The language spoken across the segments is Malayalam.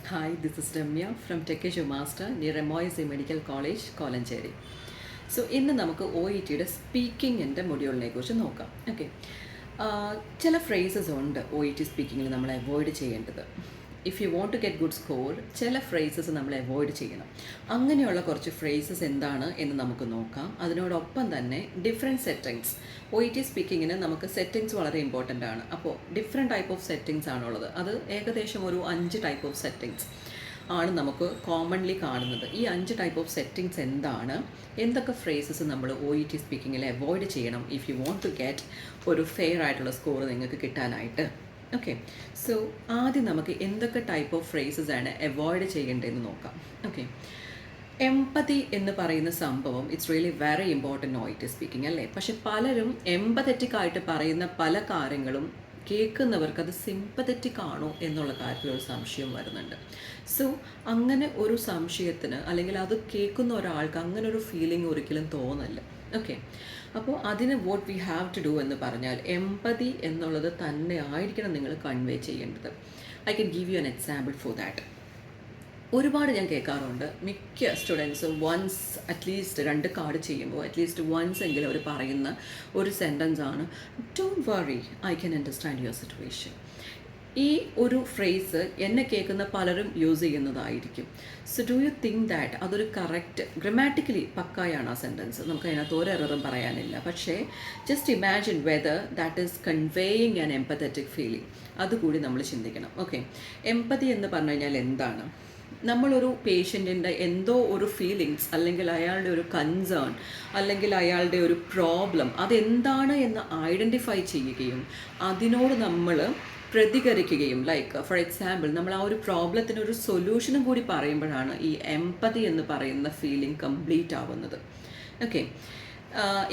Hi, this is Ramya from Tekeshu Master near MOIC Medical College, Kolancheri. So, ഇന്ന് നമുക്ക് ഒ ഇ ടിയുടെ സ്പീക്കിങ്ങിൻ്റെ മൊഡ്യൂളിനെ കുറിച്ച് നോക്കാം. ഓക്കെ, ചില ഫ്രേസസ് ഉണ്ട് ഒ ഇ ടി സ്പീക്കിങ്ങിൽ നമ്മൾ അവോയ്ഡ് ചെയ്യേണ്ടത്. If you want to get good score, ചില ഫ്രേസസ് നമ്മൾ അവോയ്ഡ് ചെയ്യണം. അങ്ങനെയുള്ള കുറച്ച് ഫ്രേസസ് എന്താണ് എന്ന് നമുക്ക് നോക്കാം. അതിനോടൊപ്പം തന്നെ different settings, O E T സ്പീക്കിങ്ങിന് നമുക്ക് സെറ്റിങ്സ് വളരെ ഇമ്പോർട്ടൻ്റ് ആണ്. അപ്പോൾ ഡിഫറെൻറ്റ് ടൈപ്പ് ഓഫ് സെറ്റിങ്സ് ആണുള്ളത്. അത് ഏകദേശം ഒരു 5 ടൈപ്പ് ഓഫ് സെറ്റിങ്സ് ആണ് നമുക്ക് കോമൺലി കാണുന്നത്. ഈ 5 ടൈപ്പ് ഓഫ് സെറ്റിങ്സ് എന്താണ്, എന്തൊക്കെ ഫ്രേസസ് നമ്മൾ ഒ ഇ ടി സ്പീക്കിങ്ങിൽ അവോയ്ഡ് ചെയ്യണം if you want to get ഒരു ഫെയർ ആയിട്ടുള്ള സ്കോർ നിങ്ങൾക്ക് കിട്ടാനായിട്ട്. ഓക്കെ, സോ ആദ്യം നമുക്ക് എന്തൊക്കെ ടൈപ്പ് ഓഫ് ഫ്രേസസ് ആണ് അവോയ്ഡ് ചെയ്യേണ്ടതെന്ന് നോക്കാം. ഓക്കെ, എംപതി എന്ന് പറയുന്ന സംഭവം it's really very important O E T speaking അല്ലേ. പക്ഷെ പലരും എംപതറ്റിക് ആയിട്ട് പറയുന്ന പല കാര്യങ്ങളും കേൾക്കുന്നവർക്ക് അത് സിമ്പതറ്റിക് ആണോ എന്നുള്ള കാര്യത്തിൽ ഒരു സംശയം വരുന്നുണ്ട്. സോ അങ്ങനെ ഒരു സംശയത്തിന് അല്ലെങ്കിൽ അത് കേൾക്കുന്ന ഒരാൾക്ക് അങ്ങനെ ഒരു ഫീലിംഗ് ഒരിക്കലും തോന്നില്ല. ഓക്കെ, അപ്പോൾ അതിന് what we have to do എന്ന് പറഞ്ഞാൽ എംപതി എന്നുള്ളത് തന്നെ ആയിരിക്കണം നിങ്ങൾ കൺവേ ചെയ്യേണ്ടത്. I can give you an example for that. ഒരുപാട് ഞാൻ കേൾക്കാറുണ്ട്, മിക്ക സ്റ്റുഡൻസും വൺസ് അറ്റ്ലീസ്റ്റ് 2 കാർഡ് ചെയ്യുമ്പോൾ അറ്റ്ലീസ്റ്റ് വൺസ് എങ്കിലും അവർ പറയുന്ന ഒരു സെൻറ്റൻസ് ആണ്, don't worry, I can understand your situation. ഈ ഒരു ഫ്രേസ് എന്നെ കേൾക്കുന്ന പലരും യൂസ് ചെയ്യുന്നതായിരിക്കും. So do you think that അതൊരു കറക്റ്റ് ഗ്രമാറ്റിക്കലി പക്കായാണ് ആ സെൻറ്റൻസ്, നമുക്ക് അതിനകത്ത് ഒരു എററും പറയാനില്ല. പക്ഷേ just imagine whether that is conveying an empathetic feeling, അതുകൂടി നമ്മൾ ചിന്തിക്കണം. ഓക്കെ, എംപതി എന്ന് പറഞ്ഞു കഴിഞ്ഞാൽ എന്താണ്? നമ്മളൊരു പേഷ്യൻറ്റിൻ്റെ എന്തോ ഒരു ഫീലിങ്സ് അല്ലെങ്കിൽ അയാളുടെ ഒരു കൺസേൺ അല്ലെങ്കിൽ അയാളുടെ ഒരു പ്രോബ്ലം അതെന്താണ് എന്ന് ഐഡൻറ്റിഫൈ ചെയ്യുകയും അതിനോട് നമ്മൾ പ്രതികരിക്കുകയും, ലൈക്ക് ഫോർ എക്സാമ്പിൾ നമ്മൾ ആ ഒരു പ്രോബ്ലത്തിന് ഒരു സൊല്യൂഷനും കൂടി പറയുമ്പോഴാണ് ഈ എംപതി എന്ന് പറയുന്ന ഫീലിംഗ് കംപ്ലീറ്റ് ആവുന്നത്. ഓക്കെ,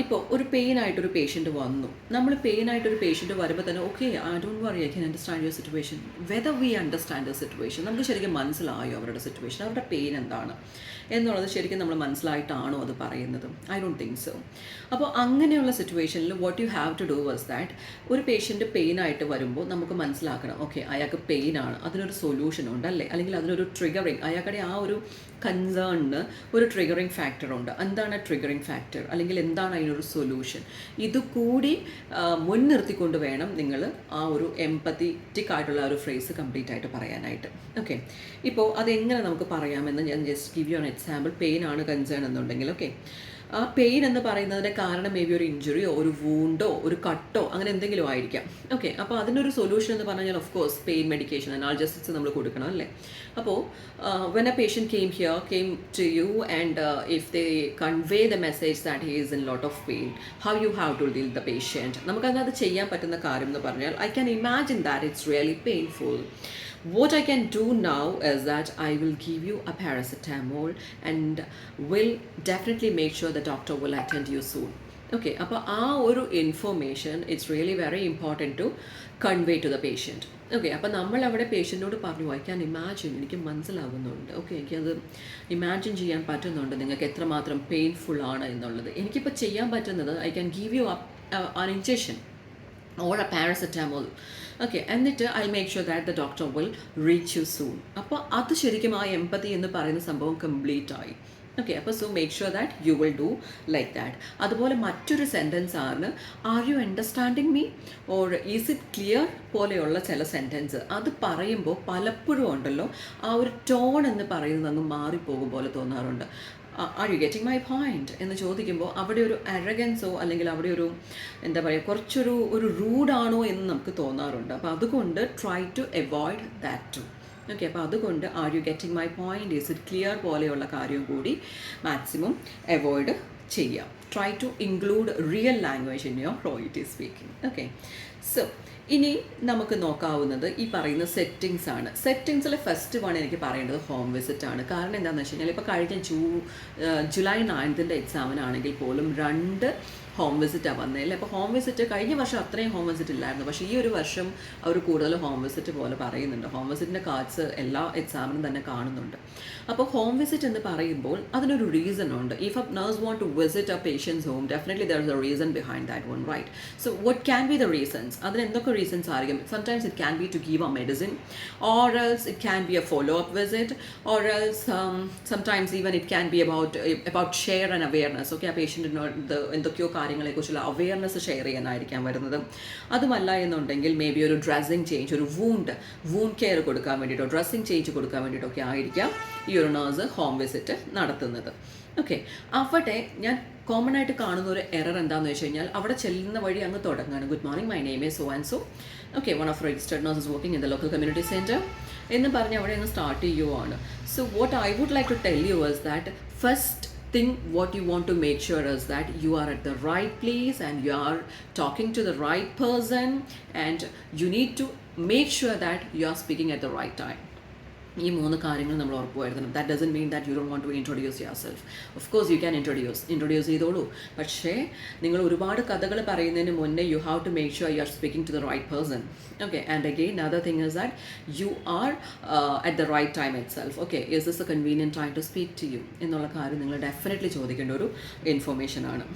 ഇപ്പോൾ ഒരു പെയിനായിട്ടൊരു പേഷ്യൻറ്റ് വന്നു. നമ്മൾ പെയിനായിട്ടൊരു പേഷ്യൻറ്റ് വരുമ്പോൾ തന്നെ okay, I don't worry, I can understand your situation. Whether we understand the situation, നമുക്ക് ശരിക്കും മനസ്സിലായോ അവരുടെ സിറ്റുവേഷൻ, അവരുടെ പെയിൻ എന്താണ് എന്നുള്ളത് ശരിക്കും നമ്മൾ മനസ്സിലായിട്ടാണോ അത് പറയുന്നത്? I don't think so. അപ്പോൾ അങ്ങനെയുള്ള സിറ്റുവേഷനിൽ what you have to do was that, ഒരു പേഷ്യൻറ്റ് പെയിനായിട്ട് വരുമ്പോൾ നമുക്ക് മനസ്സിലാക്കണം, ഓക്കെ അയാൾക്ക് പെയിനാണ്, അതിനൊരു സൊല്യൂഷൻ ഉണ്ട് അല്ലേ, അല്ലെങ്കിൽ അതിനൊരു ട്രിഗറിങ്, അയാളുടെ ആ ഒരു കൺസേണിന് ഒരു ട്രിഗറിങ് ഫാക്ടർ ഉണ്ട്. എന്താണ് ട്രിഗറിങ് ഫാക്ടർ, അല്ലെങ്കിൽ എന്താണ് അതിനൊരു സൊല്യൂഷൻ, ഇതുകൂടി മുൻനിർത്തിക്കൊണ്ട് വേണം നിങ്ങൾ ആ ഒരു എംപത്തിറ്റിക് ആയിട്ടുള്ള ഒരു ഫ്രേസ് കംപ്ലീറ്റ് ആയിട്ട് പറയാനായിട്ട്. ഓക്കെ, ഇപ്പോൾ അതെങ്ങനെ നമുക്ക് പറയാമെന്ന് ഞാൻ just give you an example. Pain ആണ് കൺസേൺ എന്നുണ്ടെങ്കിൽ, ഓക്കെ, ആ പെയിൻ എന്ന് പറയുന്നതിൻ്റെ കാരണം മേ ബി ഒരു ഇഞ്ചുറിയോ ഒരു വൂണ്ടോ ഒരു കട്ടോ അങ്ങനെ എന്തെങ്കിലും ആയിരിക്കാം. ഓക്കെ, അപ്പോൾ അതിനൊരു സൊല്യൂഷൻ എന്ന് പറഞ്ഞാൽ of course pain medication analgesics നമ്മൾ കൊടുക്കണം അല്ലേ. അപ്പോൾ when a patient came to you and if they convey the message that he is in lot of pain, how you have to deal the patient, നമുക്കത് ചെയ്യാൻ പറ്റുന്ന കാര്യം എന്ന് പറഞ്ഞാൽ I can imagine that it's really painful. What I can do now is that I will give you a paracetamol and will definitely make sure the doctor will attend you soon. Okay, അപ്പോൾ ആ ഒരു information it's really very important to convey to the patient. Okay, അപ്പോൾ നമ്മൾ അവിടെ പേഷ്യൻറ്റിനോട് പറഞ്ഞു, ഐ ക്യാൻ ഇമാജിൻ, എനിക്ക് മനസ്സിലാകുന്നുണ്ട്, ഓക്കെ എനിക്കത് ഇമാജിൻ ചെയ്യാൻ പറ്റുന്നുണ്ട് നിങ്ങൾക്ക് എത്രമാത്രം പെയിൻഫുൾ ആണ് എന്നുള്ളത്. എനിക്കിപ്പോൾ ചെയ്യാൻ പറ്റുന്നത് I can give you an injection or a paracetamol. Okay, എന്നിട്ട് I make sure that the doctor will reach you soon. അപ്പോൾ അത് ശരിക്കും ആ എംപതി എന്ന് പറയുന്ന സംഭവം കംപ്ലീറ്റ് ആയി. ഓക്കെ, അപ്പോൾ so make sure that you will do like that. അതുപോലെ മറ്റൊരു സെൻറ്റൻസ് ആണ്, are you understanding me or is it clear പോലെയുള്ള ചില സെൻറ്റൻസ്. അത് പറയുമ്പോൾ പലപ്പോഴും ഉണ്ടല്ലോ ആ ഒരു ടോൺ എന്ന് പറയുന്നത് അങ്ങ് മാറിപ്പോകും പോലെ തോന്നാറുണ്ട്. R you getting my point എന്ന് ചോദിക്കുമ്പോൾ അവിടെ ഒരു അറഗൻസോ അല്ലെങ്കിൽ അവിടെ ഒരു എന്താ പറയുക കുറച്ചൊരു റൂഡാണോ എന്ന് നമുക്ക് തോന്നാറുണ്ട്. അപ്പോൾ അതുകൊണ്ട് try to avoid that too. Okay, അപ്പോൾ അതുകൊണ്ട് are you getting my point, is it clear പോലെയുള്ള കാര്യം കൂടി മാക്സിമം അവോയ്ഡ് ചെയ്യാം. Try to include real language in your O E T speaking. Okay, so ഇനി നമുക്ക് നോക്കാവുന്നത് ഈ പറയുന്ന സെറ്റിങ്സ് ആണ്. സെറ്റിങ്സിൽ ഫസ്റ്റ് വൺ എനിക്ക് പറയേണ്ടത് ഹോം വിസിറ്റ് ആണ്. കാരണം എന്താണെന്ന് വെച്ച് കഴിഞ്ഞാൽ ഇപ്പോൾ കഴിഞ്ഞ ജൂലൈ 9th എക്സാമിനാണെങ്കിൽ പോലും 2 ഹോം വിസിറ്റാണ് വന്നതല്ലേ. അപ്പോൾ ഹോം വിസിറ്റ് കഴിഞ്ഞ വർഷം അത്രയും ഹോം വിസിറ്റ് ഇല്ലായിരുന്നു, പക്ഷേ ഈ ഒരു വർഷം അവർ കൂടുതൽ ഹോം വിസിറ്റ് പോലെ പറയുന്നുണ്ട്. ഹോം വിസിറ്റിൻ്റെ കാർഡ്സ് എല്ലാ എക്സാമിനും തന്നെ കാണുന്നുണ്ട്. അപ്പോൾ ഹോം വിസിറ്റ് എന്ന് പറയുമ്പോൾ അതിനൊരു റീസൺ ഉണ്ട്. If a nurse want to visit a patient's home, definitely there is a reason behind that one, right? So what can be the reasons? അതിന് എന്തൊക്കെ റീസൺസ് ആയിരിക്കും? Sometimes it can be to give a medicine, or else it can be a follow-up visit, or else sometimes even it can be about share and awareness. Okay, ആ പേഷ്യൻറ്റിനോട് എന്തൊക്കെയോ കാര്യങ്ങളെക്കുറിച്ചുള്ള അവെയർനെസ് ഷെയർ ചെയ്യാനായിരിക്കാം വരുന്നത്. അതുമല്ല എന്നുണ്ടെങ്കിൽ മേ ബി ഒരു ഡ്രസ്സിങ് ചേഞ്ച്, ഒരു വൂണ്ട് കെയർ കൊടുക്കാൻ വേണ്ടിയിട്ടോ ഡ്രസ്സിങ് ചേഞ്ച് കൊടുക്കാൻ വേണ്ടിയിട്ടൊക്കെ ആയിരിക്കാം ഈ ഒരു നഴ്സ് ഹോം വിസിറ്റ് നടത്തുന്നത്. ഓക്കെ, അവിടെ ഞാൻ കോമൺ ആയിട്ട് കാണുന്ന ഒരു എറർ എന്താണെന്ന് വെച്ച് കഴിഞ്ഞാൽ അവിടെ ചെല്ലുന്ന വഴി അങ്ങ് തുടങ്ങുകയാണ്. Good morning, my name is so and so, okay, one of registered nurses working in the local community centre എന്ന് പറഞ്ഞ് അവിടെ അങ്ങ് സ്റ്റാർട്ട് ചെയ്യുവാണ്. So what I would like to tell you is that first thing what you want to make sure is that you are at the right place and you are talking to the right person, and you need to make sure that you are speaking at the right time. ഈ 3 കാര്യങ്ങൾ നമ്മൾ ഉറപ്പുവരുത്തണം. That doesn't mean that you don't want to introduce yourself. Of course you can introduce ചെയ്തോളൂ, പക്ഷേ നിങ്ങൾ ഒരുപാട് കഥകൾ പറയുന്നതിന് മുന്നേ you have to make sure you are speaking to the right person. Okay, and again other thing is that you are at the right time itself. Okay, is this a convenient time to speak to you എന്നുള്ള കാര്യം നിങ്ങൾ ഡെഫിനറ്റ്ലി ചോദിക്കേണ്ട ഒരു ഇൻഫർമേഷനാണ്.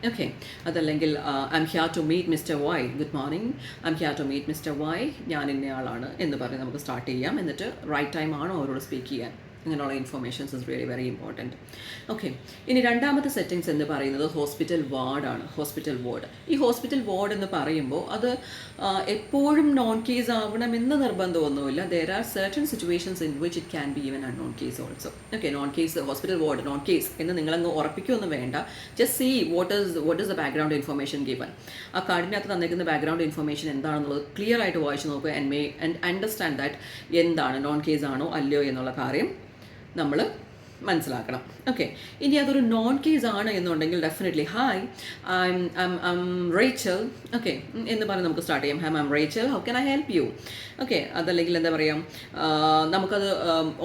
ഓക്കെ, അതല്ലെങ്കിൽ I'm here to meet mister Y, good morning, I'm here to meet mister Y, ഞാൻ ഇന്നയാളാണ് എന്ന് പറഞ്ഞ് നമുക്ക് സ്റ്റാർട്ട് ചെയ്യാം. എന്നിട്ട് റൈറ്റ് ടൈം ആണോ അവരോട് സ്പീക്ക് ചെയ്യാൻ, ഇങ്ങനെയുള്ള informations is really very important. Okay, ഇനി രണ്ടാമത്തെ സെറ്റിങ്സ് എന്ന് പറയുന്നത് ഹോസ്പിറ്റൽ വാർഡാണ്. ഹോസ്പിറ്റൽ വാർഡ്, ഈ ഹോസ്പിറ്റൽ വാർഡ് എന്ന് പറയുമ്പോൾ അത് എപ്പോഴും നോൺ കേസ് ആവണമെന്ന് നിർബന്ധമൊന്നുമില്ല. There are certain situations in which it can be even unknown case also. Okay, known case, hospital ward known case എന്ന് നിങ്ങളങ്ങ് ഉറപ്പിക്കുകയൊന്നും വേണ്ട. Just see what is the background information given. ആ കാർഡിനകത്ത് തന്നിരിക്കുന്ന ബാക്ക്ഗ്രൗണ്ട് ഇൻഫർമേഷൻ എന്താണെന്നുള്ളത് ക്ലിയർ ആയിട്ട് വായിച്ച് നോക്കുക ആൻഡ് അണ്ടർസ്റ്റാൻഡ് ദാറ്റ് എന്താണ് നോൺ കേസ് ആണോ അല്ലയോ എന്നുള്ള കാര്യം നമ്മൾ മനസ്സിലാക്കണം. ഓക്കെ, ഇനി അതൊരു നോൺ കേസ് ആണ് എന്നുണ്ടെങ്കിൽ ഡെഫിനറ്റ്ലി ഹായ് ഐം റേച്ചൽ, ഓക്കെ എന്ന് പറഞ്ഞ് നമുക്ക് സ്റ്റാർട്ട് ചെയ്യാം. Hi I'm Rachel, how can I help you? Okay, അതല്ലെങ്കിൽ എന്താ പറയുക, നമുക്കത്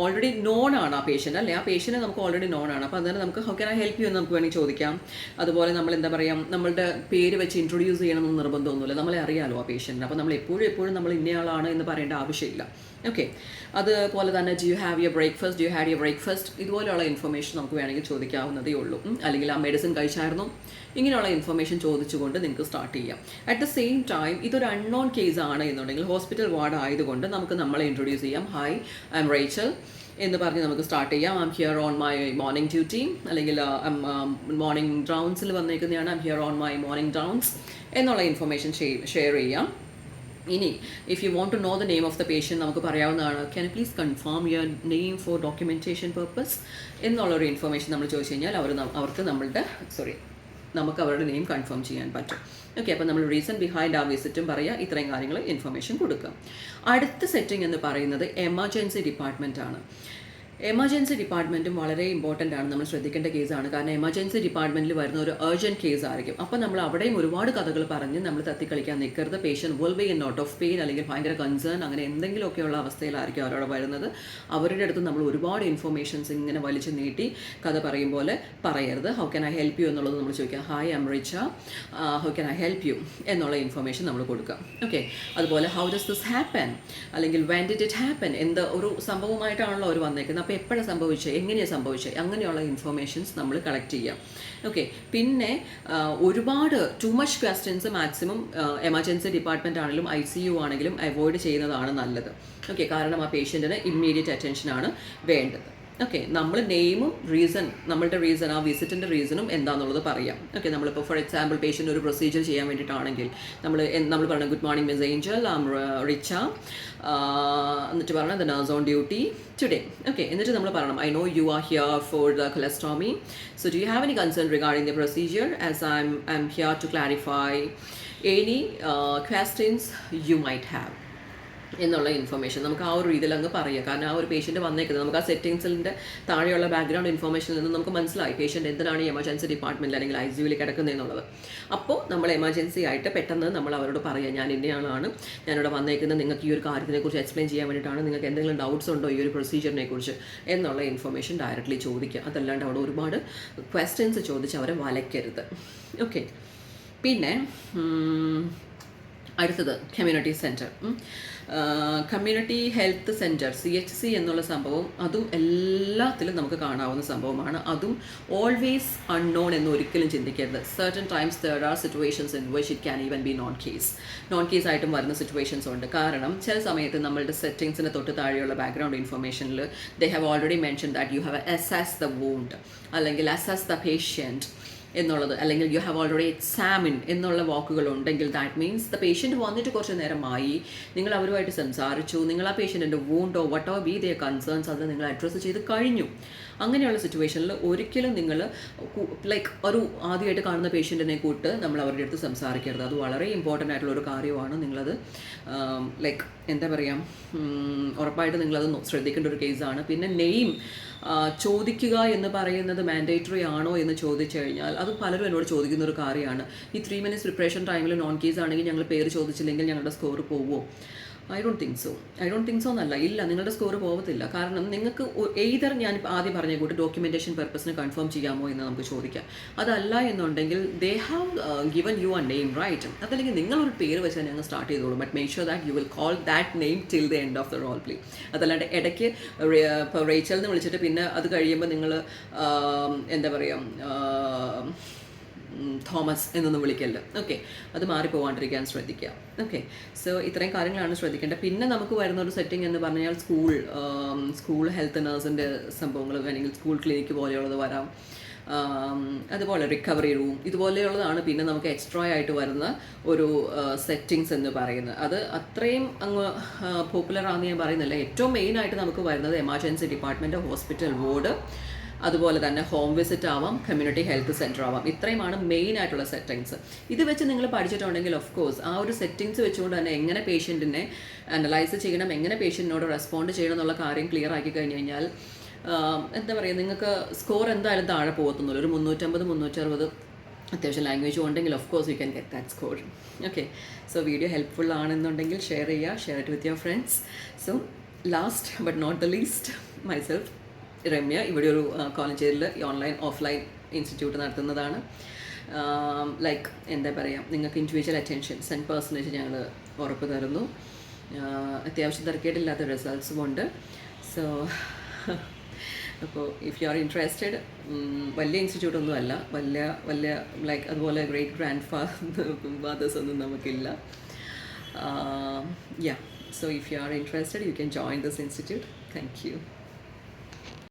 ഓൾറെഡി നോൺ ആണ് ആ പേഷ്യൻ്റ് അല്ലേ, ആ പേഷ്യൻ്റ് നമുക്ക് ഓൾറെഡി നോൺ ആണ്. അപ്പോൾ അന്നേരം നമുക്ക് how can I help you എന്ന് നമുക്ക് വേണമെങ്കിൽ ചോദിക്കാം. അതുപോലെ നമ്മൾ എന്താ പറയുക, നമ്മളുടെ പേര് വെച്ച് ഇൻട്രൊഡ്യൂസ് ചെയ്യണമെന്ന് നിർബന്ധമൊന്നുമില്ല, നമ്മളെ അറിയാമല്ലോ ആ പേഷ്യൻറ്റിന്. അപ്പോൾ നമ്മൾ എപ്പോഴും നമ്മൾ ഇന്നയാളാണ് എന്ന് പറയേണ്ട ആവശ്യമില്ല. ഓക്കെ, അതുപോലെ തന്നെ do you have your breakfast, do you had your breakfast, ഇതുപോലെയുള്ള ഇൻഫർമേഷൻ നമുക്ക് വേണമെങ്കിൽ ചോദിക്കാവുന്നതേ ഉള്ളൂ. അല്ലെങ്കിൽ ആ മെഡിസിൻ കഴിച്ചായിരുന്നു, ഇങ്ങനെയുള്ള ഇൻഫർമേഷൻ ചോദിച്ചുകൊണ്ട് നിങ്ങൾക്ക് സ്റ്റാർട്ട് ചെയ്യാം. അറ്റ് ദ സെയിം ടൈം ഇതൊരു അൺനോൺ കേസ് ആണ് എന്നുണ്ടെങ്കിൽ ഹോസ്പിറ്റൽ വാർഡ് ആയതുകൊണ്ട് നമുക്ക് നമ്മളെ ഇൻട്രൊഡ്യൂസ് ചെയ്യാം. ഹായ് ഐ എം റേച്ചൽ എന്ന് പറഞ്ഞ് നമുക്ക് സ്റ്റാർട്ട് ചെയ്യാം. I'm here on my morning duty, അല്ലെങ്കിൽ മോർണിംഗ് റൗണ്ട്സിൽ വന്നേക്കുന്നതാണ്, I'm here on my morning rounds എന്നുള്ള ഇൻഫർമേഷൻ ഷെയർ ചെയ്യാം. ഇനി if you want to know the name of the patient നമുക്ക് പറയാവുന്നതാണ്. Can you please confirm your name for documentation purpose എന്നുള്ളൊരു ഇൻഫർമേഷൻ നമ്മൾ ചോദിച്ചു കഴിഞ്ഞാൽ നമുക്ക് അവരുടെ നെയിം കൺഫേം ചെയ്യാൻ പറ്റും. ഓക്കെ, അപ്പോൾ നമ്മൾ റീസൺ ബിഹൈൻഡ് ആ വിസിറ്റും പറയുക, ഇത്രയും കാര്യങ്ങൾ ഇൻഫർമേഷൻ കൊടുക്കുക. അടുത്ത സെറ്റിംഗ് എന്ന് പറയുന്നത് എമർജൻസി ഡിപ്പാർട്ട്മെൻറ്റ് ആണ്. എമർജൻസി ഡിപ്പാർട്ട്മെൻറ്റും വളരെ ഇമ്പോർട്ടൻ്റ് ആണ്, നമ്മൾ ശ്രദ്ധിക്കേണ്ട കേസാണ്. കാരണം എമർജൻസി ഡിപ്പാർട്ട്മെൻറ്റിൽ വരുന്ന ഒരു അർജൻറ്റ് കേസ് ആയിരിക്കും. അപ്പോൾ നമ്മൾ അവിടെയും ഒരുപാട് കഥകൾ പറഞ്ഞ് നമ്മൾ തത്തിക്കളിക്കാൻ നിൽക്കരുത്. Patient will be in lot of pain, അല്ലെങ്കിൽ ഭയങ്കര കൺസേൺ, അങ്ങനെ എന്തെങ്കിലുമൊക്കെയുള്ള അവസ്ഥയിലായിരിക്കും അവരോട് വരുന്നത്. അവരുടെ അടുത്ത് നമ്മൾ ഒരുപാട് ഇൻഫർമേഷൻസ് ഇങ്ങനെ വലിച്ചു നീട്ടി കഥ പറയും പോലെ പറയരുത്. How can I help you എന്നുള്ളത് നമ്മൾ ചോദിക്കുക. Hi I M Richa, how can I help you എന്നുള്ള ഇൻഫർമേഷൻ നമ്മൾ കൊടുക്കുക. ഓക്കെ, അതുപോലെ ഹൗ ഡസ് ദിസ് ഹാപ്പൻ, അല്ലെങ്കിൽ വെൻ ഡിഡ് ഇറ്റ് ഹാപ്പൻ, എന്ത് ഒരു സംഭവമായിട്ടാണല്ലോ അവർ വന്നേക്കുന്നത്, അപ്പോൾ എപ്പോഴാണ് സംഭവിച്ചത്, എങ്ങനെയാണ് സംഭവിച്ചത്, അങ്ങനെയുള്ള ഇൻഫർമേഷൻസ് നമ്മൾ കളക്ട് ചെയ്യാം. ഓക്കെ, പിന്നെ ഒരുപാട് too much questions maximum emergency department ആണെങ്കിലും ICU ആണെങ്കിലും അവോയ്ഡ് ചെയ്യുന്നതാണ് നല്ലത്. ഓക്കെ, കാരണം ആ പേഷ്യൻറ്റിന് ഇമ്മീഡിയറ്റ് അറ്റൻഷനാണ് വേണ്ടത്. ഓക്കെ, നമ്മൾ നെയിമും നമ്മളുടെ റീസൺ, ആ വിസിറ്റിൻ്റെ റീസണും എന്താണെന്നുള്ളത് പറയാം. ഓക്കെ, നമ്മളിപ്പോൾ ഫോർ എക്സാമ്പിൾ പേഷ്യൻ്റ് ഒരു പ്രൊസീജിയർ ചെയ്യാൻ വേണ്ടിയിട്ടാണെങ്കിൽ നമ്മൾ പറയണം good morning miss Angel, I'm Richa, എന്നിട്ട് പറയണം the nurse on duty today. Okay, എന്നിട്ട് നമ്മൾ പറയണം I know you are here for the colostomy, so do you have any concern regarding the procedure, as I'm here to clarify any questions you might have എന്നുള്ള ഇൻഫർമേഷൻ നമുക്ക് ആ ഒരു രീതിയിൽ അങ്ങ് പറയുക. കാരണം ആ ഒരു പേഷ്യൻറ്റ് വന്നേക്കുന്നത് നമുക്ക് ആ സെറ്റിങ്സിൻ്റെ താഴെയുള്ള ബാക്ക്ഗ്രൗണ്ട് ഇൻഫർമേഷനിൽ നിന്ന് നമുക്ക് മനസ്സിലായി പേഷ്യൻറ്റ് എന്തിനാണ് ഈ എമർജൻസി ഡിപ്പാർട്ട്മെൻറ്റിൽ അല്ലെങ്കിൽ ICUവിൽ കിടക്കുന്നതെന്നുള്ളത്. അപ്പോൾ നമ്മൾ എമർജൻസി ആയിട്ട് പെട്ടെന്ന് നമ്മൾ അവരോട് പറയുക, ഞാൻ ഇന്നയാളാണ്, ഞാനിവിടെ വന്നേക്കുന്നത് നിങ്ങൾക്ക് ഈ ഒരു കാര്യത്തിനെക്കുറിച്ച് എക്സ്പ്ലെയിൻ ചെയ്യാൻ വേണ്ടിയിട്ടാണ്, നിങ്ങൾക്ക് എന്തെങ്കിലും ഡൗട്ട്സ് ഉണ്ടോ ഈ ഒരു പ്രൊസീജിയറിനെ കുറിച്ച് എന്നുള്ള ഇൻഫർമേഷൻ ഡയറക്റ്റ്ലി ചോദിക്കുക. അതല്ലാണ്ട് അവിടെ ഒരുപാട് ക്വസ്റ്റ്യൻസ് ചോദിച്ച് അവരെ വലയ്ക്കരുത്. ഓക്കെ, പിന്നെ അടുത്തത് community centre. Community health centre CHC എന്നുള്ള സംഭവം അതും എല്ലാത്തിലും നമുക്ക് കാണാവുന്ന സംഭവമാണ്. അതും ഓൾവേസ് അൺനോൺ എന്ന് ഒരിക്കലും ചിന്തിക്കരുത്. Certain times there are situations in which it can even B non case ആയിട്ടും വരുന്ന സിറ്റുവേഷൻസ് ഉണ്ട്. കാരണം ചില സമയത്ത് നമ്മളുടെ സെറ്റിങ്സിന് തൊട്ട് താഴെയുള്ള ബാക്ക്ഗ്രൗണ്ട് ഇൻഫർമേഷനിൽ they have already mention that you have assess the wound, അല്ലെങ്കിൽ അസസ് ദ പേഷ്യൻറ്റ് എന്നുള്ളത്, അല്ലെങ്കിൽ യു ഹാവ് ഓൾറെഡി എക്സാമിൻ എന്നുള്ള വാക്കുകളുണ്ടെങ്കിൽ ദാറ്റ് മീൻസ് ദ പേഷ്യൻറ്റ് വന്നിട്ട് കുറച്ച് നേരമായി, നിങ്ങൾ അവരുമായിട്ട് സംസാരിച്ചു, നിങ്ങൾ ആ പേഷ്യൻറ്റിൻ്റെ വൂണ്ടോ what or be their concerns അത് നിങ്ങൾ അഡ്രസ്സ് ചെയ്ത് കഴിഞ്ഞു. അങ്ങനെയുള്ള സിറ്റുവേഷനിൽ ഒരിക്കലും നിങ്ങൾ ലൈക്ക് ഒരു ആദ്യമായിട്ട് കാണുന്ന പേഷ്യൻറ്റിനെ കൂട്ട് നമ്മൾ അവരുടെ അടുത്ത് സംസാരിക്കരുത്. അത് വളരെ ഇമ്പോർട്ടൻ്റ് ആയിട്ടുള്ള ഒരു കാര്യമാണ്. നിങ്ങളത് ലൈക്ക് എന്താ പറയുക, ഉറപ്പായിട്ട് നിങ്ങളത് ശ്രദ്ധിക്കേണ്ട ഒരു കേസാണ്. പിന്നെ നെയിം ചോദിക്കുക എന്ന് പറയുന്നത് മാൻഡേറ്ററി ആണോ എന്ന് ചോദിച്ചു കഴിഞ്ഞാൽ അത് പലരും എന്നോട് ചോദിക്കുന്ന ഒരു കാര്യമാണ്. ഈ 3 minutes പ്രിപ്പറേഷൻ ടൈമിൽ നോൺ കേസ് ആണെങ്കിൽ ഞങ്ങൾ പേര് ചോദിച്ചില്ലെങ്കിൽ ഞങ്ങളുടെ സ്കോർ പോവുമോ? ഐ ഡോണ്ട് തിങ്ക് സോ എന്നല്ല, ഇല്ല, നിങ്ങളുടെ സ്കോർ പോകത്തില്ല. കാരണം നിങ്ങൾക്ക് എയ്തർ ഞാൻ ആദ്യം പറഞ്ഞ കൂട്ട് ഡോക്യുമെൻറ്റേഷൻ പർപ്പസിന് കൺഫേം ചെയ്യാമോ എന്ന് നമുക്ക് ചോദിക്കാം. അതല്ല എന്നുണ്ടെങ്കിൽ they have given you a name right, അതല്ലെങ്കിൽ നിങ്ങളൊരു പേര് വെച്ചാൽ ഞങ്ങൾ സ്റ്റാർട്ട് ചെയ്തോളൂ. But make sure that you will call that name till the end of the role play. അതല്ലാണ്ട് ഇടയ്ക്ക് ഇപ്പോൾ റേച്ചൽ എന്ന് വിളിച്ചിട്ട് പിന്നെ അത് കഴിയുമ്പോൾ നിങ്ങൾ എന്താ പറയുക തോമസ് എന്നൊന്നും വിളിക്കല്ല. ഓക്കെ, അത് മാറിപ്പോവാണ്ടിരിക്കാൻ ശ്രദ്ധിക്കുക. ഓക്കെ, സോ ഇത്രയും കാര്യങ്ങളാണ് ശ്രദ്ധിക്കേണ്ടത്. പിന്നെ നമുക്ക് വരുന്ന ഒരു സെറ്റിംഗ് എന്ന് പറഞ്ഞാൽ സ്കൂൾ ഹെൽത്ത് നഴ്സിൻ്റെ സംഭവങ്ങൾ, അല്ലെങ്കിൽ സ്കൂൾ ക്ലിനിക്ക് പോലെയുള്ളത് വരാം. അതുപോലെ റിക്കവറി റൂം ഇതുപോലെയുള്ളതാണ് പിന്നെ നമുക്ക് എക്സ്ട്രാ ആയിട്ട് വരുന്ന ഒരു സെറ്റിങ്സ് എന്ന് പറയുന്നത്. അത് അത്രയും അങ്ങ് പോപ്പുലർ ആണെന്ന് ഞാൻ പറയുന്നില്ല. ഏറ്റവും മെയിനായിട്ട് നമുക്ക് വരുന്നത് എമർജൻസി ഡിപ്പാർട്ട്മെൻറ്റ്, ഹോസ്പിറ്റൽ വാർഡ്, അതുപോലെ തന്നെ ഹോം വിസിറ്റ് ആവാം, കമ്മ്യൂണിറ്റി ഹെൽത്ത് സെൻറ്റർ ആവാം. ഇത്രയുമാണ് മെയിൻ ആയിട്ടുള്ള സെറ്റിങ്സ്. ഇത് വെച്ച് നിങ്ങൾ പഠിച്ചിട്ടുണ്ടെങ്കിൽ ഓഫ് കോഴ്സ് ആ ഒരു സെറ്റിങ്സ് വെച്ചുകൊണ്ട് തന്നെ എങ്ങനെ പേഷ്യൻറ്റിനെ അനലൈസ് ചെയ്യണം, എങ്ങനെ പേഷ്യൻറ്റിനോട് റെസ്പോണ്ട് ചെയ്യണം എന്നുള്ള കാര്യം ക്ലിയർ ആക്കി കഴിഞ്ഞ് കഴിഞ്ഞാൽ എന്താ പറയുക, നിങ്ങൾക്ക് സ്കോർ എന്തായാലും താഴെ പോകത്തുന്നുള്ളൂ. ഒരു 350, 360 അത്യാവശ്യം ലാംഗ്വേജ് ഉണ്ടെങ്കിൽ of course you can get that score. Okay, so video helpful ആണെന്നുണ്ടെങ്കിൽ share it with your friends. So last but not the least, myself Ramya, ഇവിടെ ഒരു കോളേജിൽ ഓൺലൈൻ ഓഫ്ലൈൻ ഇൻസ്റ്റിറ്റ്യൂട്ട് നടത്തുന്നതാണ്. ലൈക്ക് എന്താ പറയുക, നിങ്ങൾക്ക് ഇൻഡിവിജ്വൽ അറ്റൻഷൻസ് ആൻഡ് പേഴ്സണേജ് ഞങ്ങൾ ഉറപ്പ് തരുന്നു. അത്യാവശ്യം തിരക്കേടില്ലാത്ത റിസൾട്ട്സും ഉണ്ട്. സോ അപ്പോൾ ഇഫ് യു ആർ ഇൻട്രസ്റ്റഡ്, വലിയ ഇൻസ്റ്റിറ്റ്യൂട്ടൊന്നും അല്ല, വലിയ ലൈക്ക് അതുപോലെ ഗ്രേറ്റ് ഗ്രാൻഡ് ഫാദേഴ്സ് ഒന്നും നമുക്കില്ല. Yeah, so if you are interested you can join this institute. Thank U.